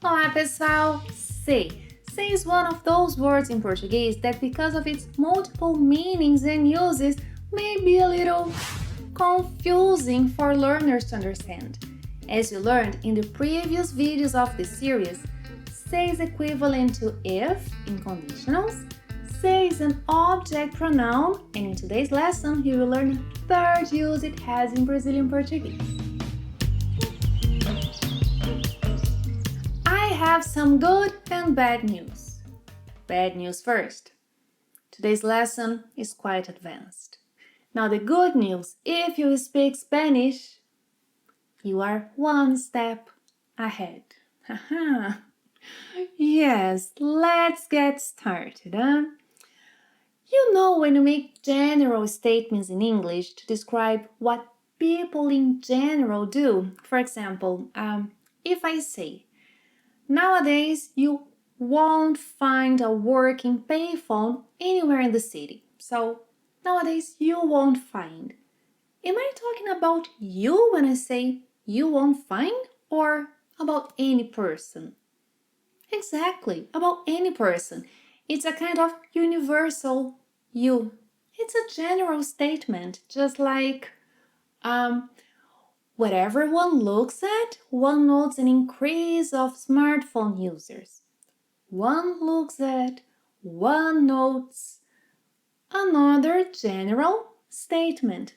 Olá, pessoal! Sei. Say is one of those words in Portuguese that because of its multiple meanings and uses may be a little confusing for learners to understand. As you learned in the previous videos of this series, say is equivalent to if in conditionals, say is an object pronoun, and in today's lesson you will learn the third use it has in Brazilian Portuguese. I have some good and bad news. Bad news first. Today's lesson is quite advanced. Now the good news, if you speak Spanish, you are one step ahead. Yes, let's get started. You know when you make general statements in English to describe what people in general do. For example, if I say, nowadays you won't find a working payphone anywhere in the city. So, nowadays you won't find. Am I talking about you when I say you won't find, or about any person? Exactly, about any person. It's a kind of universal you. It's a general statement, just like whatever one looks at, one notes an increase of smartphone users. One looks at, one notes. Another general statement.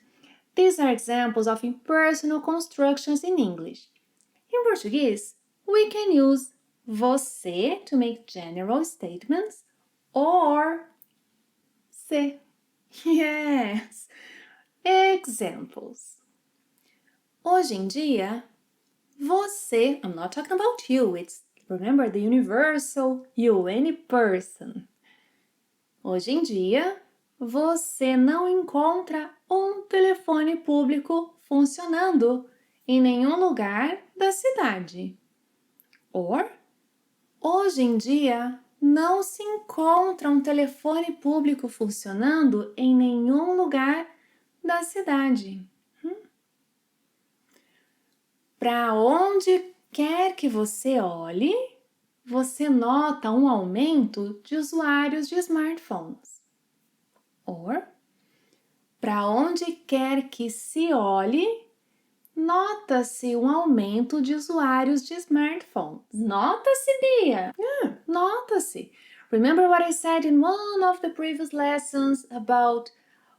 These are examples of impersonal constructions in English. In Portuguese, we can use você to make general statements or se. Yes. Examples. Hoje em dia, você, I'm not talking about you, it's, remember, the universal you, any person. Hoje em dia, você não encontra um telefone público funcionando em nenhum lugar da cidade. Or, hoje em dia, não se encontra um telefone público funcionando em nenhum lugar da cidade. Para onde quer que você olhe, você nota um aumento de usuários de smartphones. Or, para onde quer que se olhe, nota-se um aumento de usuários de smartphones. Nota-se, Bia! Nota-se. Remember what I said in one of the previous lessons about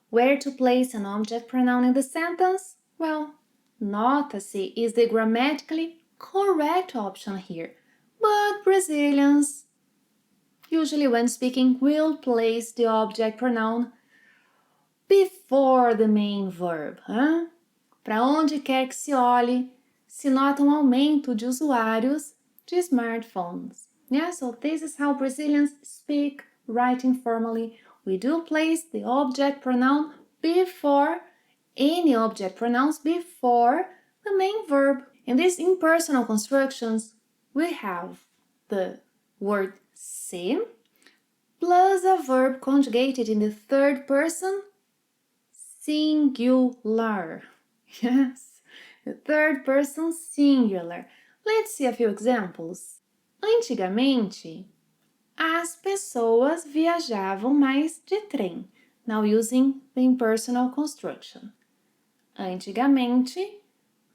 where to place an object pronoun in the sentence? Well, nota-se is the grammatically correct option here. But Brazilians, usually when speaking, will place the object pronoun before the main verb. Para onde quer que se olhe, se nota um aumento de usuários de smartphones. Yeah, so this is how Brazilians speak, write informally. We do place the object pronoun before, any object pronouns before the main verb. In these impersonal constructions, we have the word se plus a verb conjugated in the third person singular. Yes, the third person singular. Let's see a few examples. Antigamente, as pessoas viajavam mais de trem. Now using the impersonal construction. Antigamente,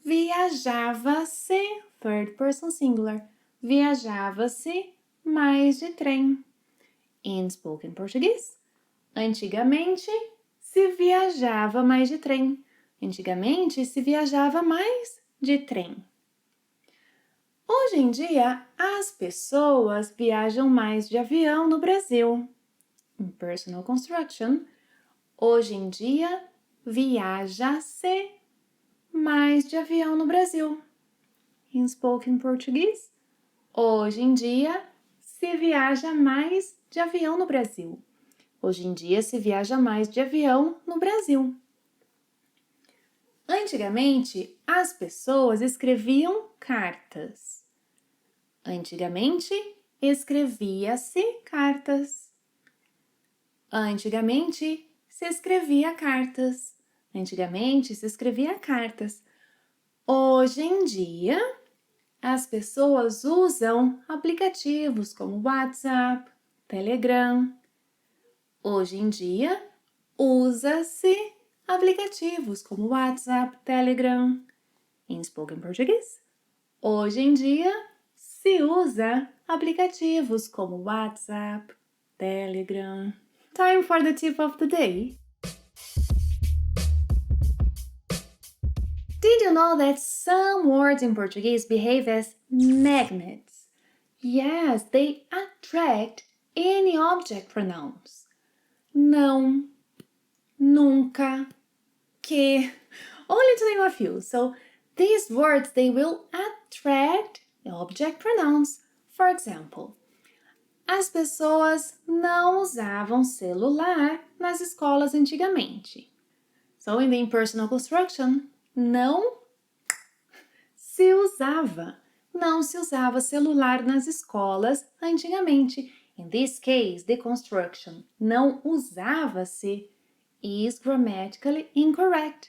viajava-se, third person singular, viajava-se mais de trem. In spoken Portuguese, antigamente se viajava mais de trem. Antigamente se viajava mais de trem. Hoje em dia, as pessoas viajam mais de avião no Brasil. Impersonal construction. Hoje em dia, viaja-se mais de avião no Brasil. In spoken Portuguese, hoje em dia se viaja mais de avião no Brasil. Hoje em dia se viaja mais de avião no Brasil. Antigamente, as pessoas escreviam cartas. Antigamente, escrevia-se cartas. Antigamente, se escrevia cartas. Antigamente, se escrevia cartas. Hoje em dia, as pessoas usam aplicativos como WhatsApp, Telegram. Hoje em dia, usa-se aplicativos como WhatsApp, Telegram. Em spoken Portuguese, hoje em dia, se usa aplicativos como WhatsApp, Telegram. Time for the tip of the day. Did you know that some words in Portuguese behave as magnets? Yes, they attract any object pronouns. Não, nunca, que, only to name a few. So these words, they will attract object pronouns. For example, as pessoas não usavam celular nas escolas antigamente. So in the impersonal construction, não se usava. Não se usava celular nas escolas antigamente. In this case, the construction não usava-se is grammatically incorrect,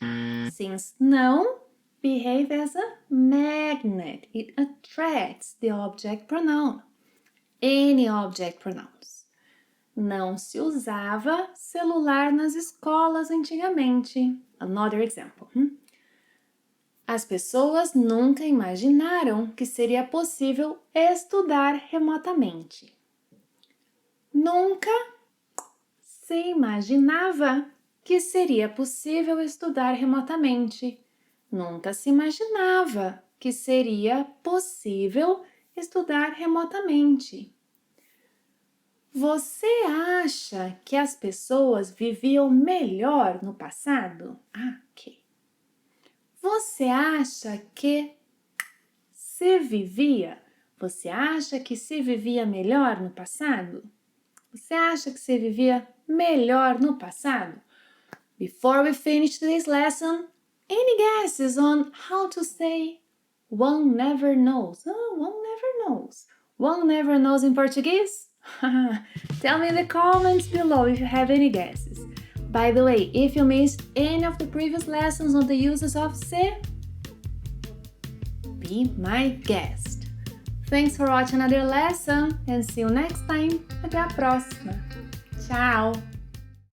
since não behave as a magnet. It attracts the object pronoun. Any object pronouns. Não se usava celular nas escolas antigamente. Another example. As pessoas nunca imaginaram que seria possível estudar remotamente. Nunca se imaginava que seria possível estudar remotamente. Nunca se imaginava que seria possível estudar remotamente. Você acha que as pessoas viviam melhor no passado? Ok. Você acha que se vivia? Você acha que se vivia melhor no passado? Você acha que se vivia melhor no passado? Before we finish this lesson, any guesses on how to say one never knows? Oh, one never knows. One never knows in Portuguese? Tell me in the comments below if you have any guesses. By the way, if you missed any of the previous lessons on the uses of se, be my guest. Thanks for watching another lesson and see you next time. Até a próxima. Tchau!